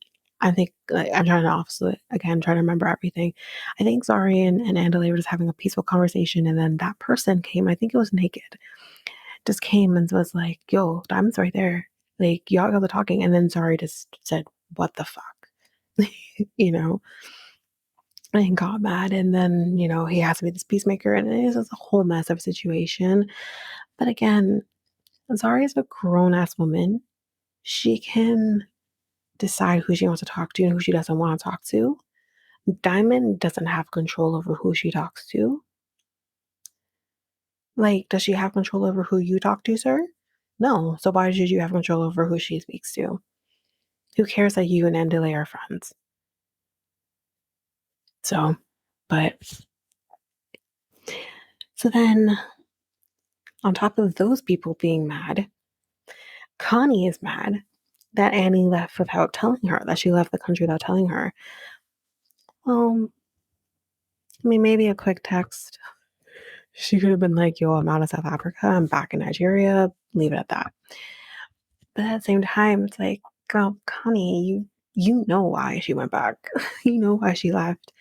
I think like, I'm trying to also again try to remember everything. I think Zari and Andale were just having a peaceful conversation, and then that person came. I think it was Naked, just came and was like, "Yo, Diamond's right there. Like y'all got the talking," and then Zari just said, "What the fuck," you know, and got mad, and then he has to be this peacemaker, and it is just a whole mess of a situation. But again, Zari is a grown ass woman. She can decide who she wants to talk to and who she doesn't want to talk to. Diamond doesn't have control over who she talks to. Like, does she have control over who you talk to, sir? No. So why should you have control over who she speaks to? Who cares that you and Andale are friends? So, but so then on top of those people being mad, Khanyi is mad that Annie left without telling her, that she left the country without telling her. Well, I mean, maybe a quick text. She could have been like, yo, I'm out of South Africa. I'm back in Nigeria. Leave it at that. But at the same time, it's like, girl, Khanyi, you know why she went back. You know why she left.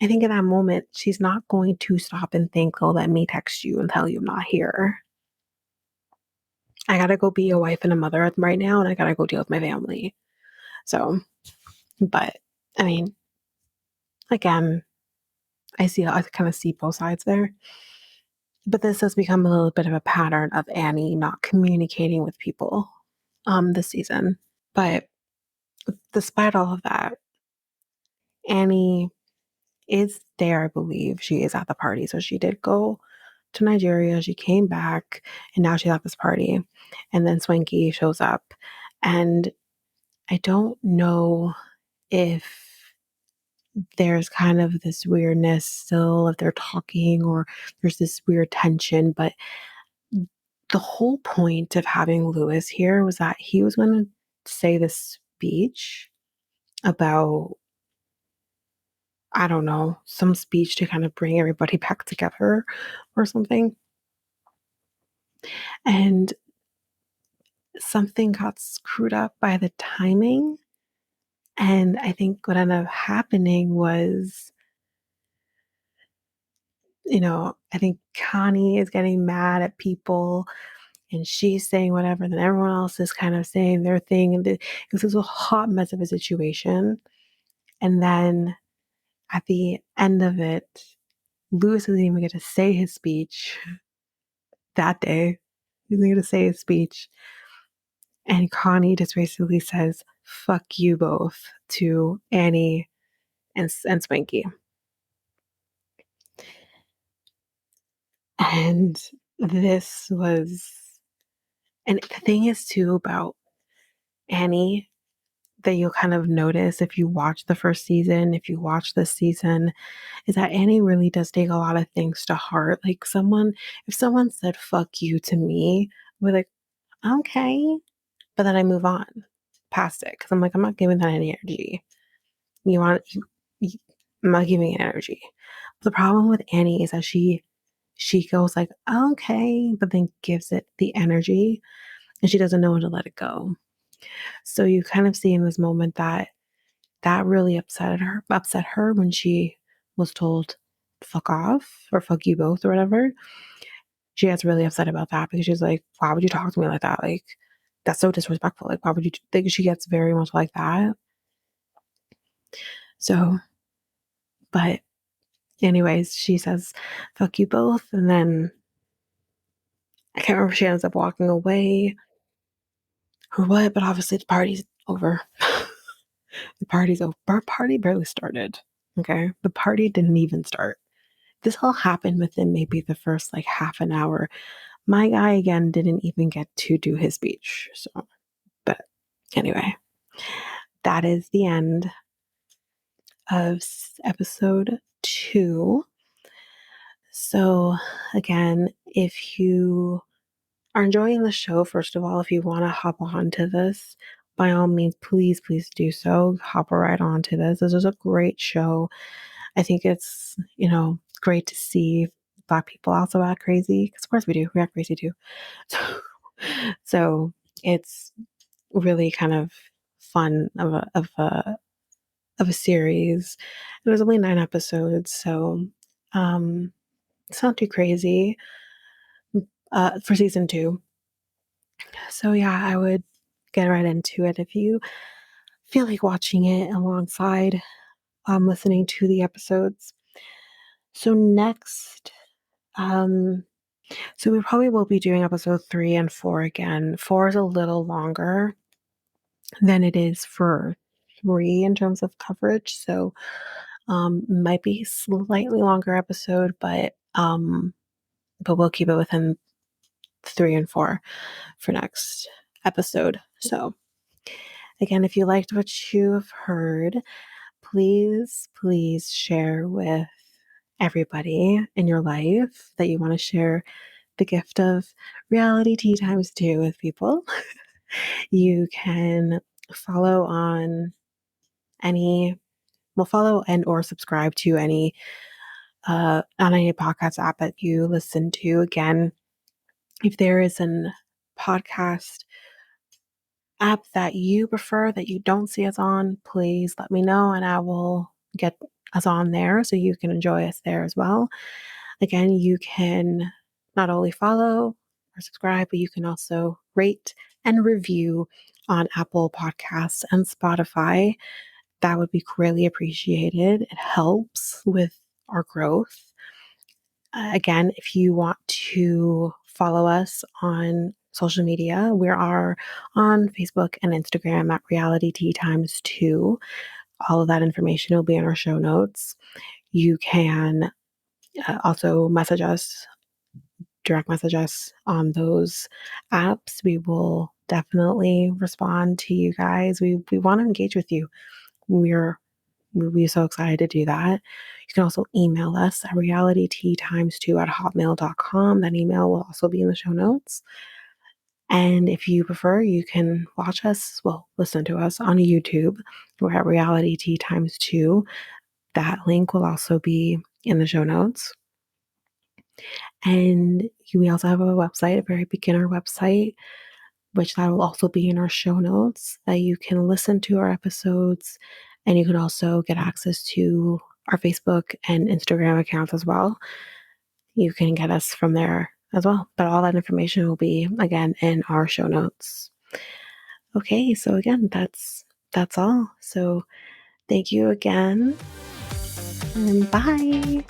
I think in that moment, she's not going to stop and think, oh, let me text you and tell you I'm not here. I gotta go be a wife and a mother right now, and I gotta go deal with my family. So, but I mean, again, I kind of see both sides there. But this has become a little bit of a pattern of Annie not communicating with people this season. But despite all of that, Annie is there, I believe. She is at the party. So she did go to Nigeria. She came back and now she's at this party. And then Swanky shows up. And I don't know if there's kind of this weirdness still, if they're talking or there's this weird tension. But the whole point of having Lewis here was that he was going to say this speech about, I don't know, some speech to kind of bring everybody back together or something. And something got screwed up by the timing. And I think what ended up happening was, I think Khanyi is getting mad at people and she's saying whatever, and then everyone else is kind of saying their thing. And it was this a hot mess of a situation. And then at the end of it, Lewis doesn't even get to say his speech that day. He doesn't get to say his speech. And Khanyi just basically says, fuck you both to Annie and Spanky. And this was, and the thing is too about Annie that you'll kind of notice if you watch the first season, if you watch this season, is that Annie really does take a lot of things to heart. Like if someone said fuck you to me, we're like, okay. But then I move on past it because I'm like, I'm not giving that any energy. You, I'm not giving it energy. The problem with Annie is that she goes like, okay, but then gives it the energy and she doesn't know when to let it go. So you kind of see in this moment that really upset her when she was told fuck off or fuck you both or whatever. She gets really upset about that because she's like, why would you talk to me like that? Like, that's so disrespectful. Like, why would you think she gets very much like that? So, but anyways, she says, fuck you both. And then I can't remember if she ends up walking away or what, but obviously the party's over. The party's over. Our party barely started. Okay. The party didn't even start. This all happened within maybe the first like half an hour. My guy again didn't even get to do his speech. So, but anyway, that is the end of episode 2. So, again, if you are enjoying the show, first of all, if you want to hop on to this, by all means, please do so. Hop right on to this. This is a great show. I think it's, great to see Black people also act crazy. Because of course we do. We act crazy too. So it's really kind of fun of a series. It was only 9 episodes, so it's not too crazy for season 2. So yeah, I would get right into it if you feel like watching it alongside listening to the episodes. So next, so we probably will be doing episode 3 and 4 again. 4 is a little longer than it is for 3 in terms of coverage, so might be slightly longer episode, but we'll keep it within 3 and 4 for next episode. So again, if you liked what you've heard, please share with everybody in your life that you want to share the gift of reality tea times 2 with people. You can follow on any, well, follow and or subscribe to any on any podcast app that you listen to. Again, if there is an podcast app that you prefer that you don't see us on, please let me know and I will get us on there so you can enjoy us there as well. Again, you can not only follow or subscribe, but you can also rate and review on Apple Podcasts and Spotify. That would be greatly appreciated. It helps with our growth. Again, if you want to follow us on social media, we are on Facebook and Instagram at Reality Tea Times 2. All of that information will be in our show notes. You can also direct message us on those apps. We will definitely respond to you guys. We want to engage with you. We'll be so excited to do that. You can also email us at realityteatimes2 at hotmail.com. That email will also be in the show notes. And if you prefer, you can listen to us on YouTube. We're at Reality Tea Times 2. That link will also be in the show notes. And we also have a website, a very beginner website, which that will also be in our show notes, that you can listen to our episodes and you can also get access to our Facebook and Instagram accounts as well. You can get us from there as well. But all that information will be, again, in our show notes. Okay, so again, that's all. So thank you again and bye.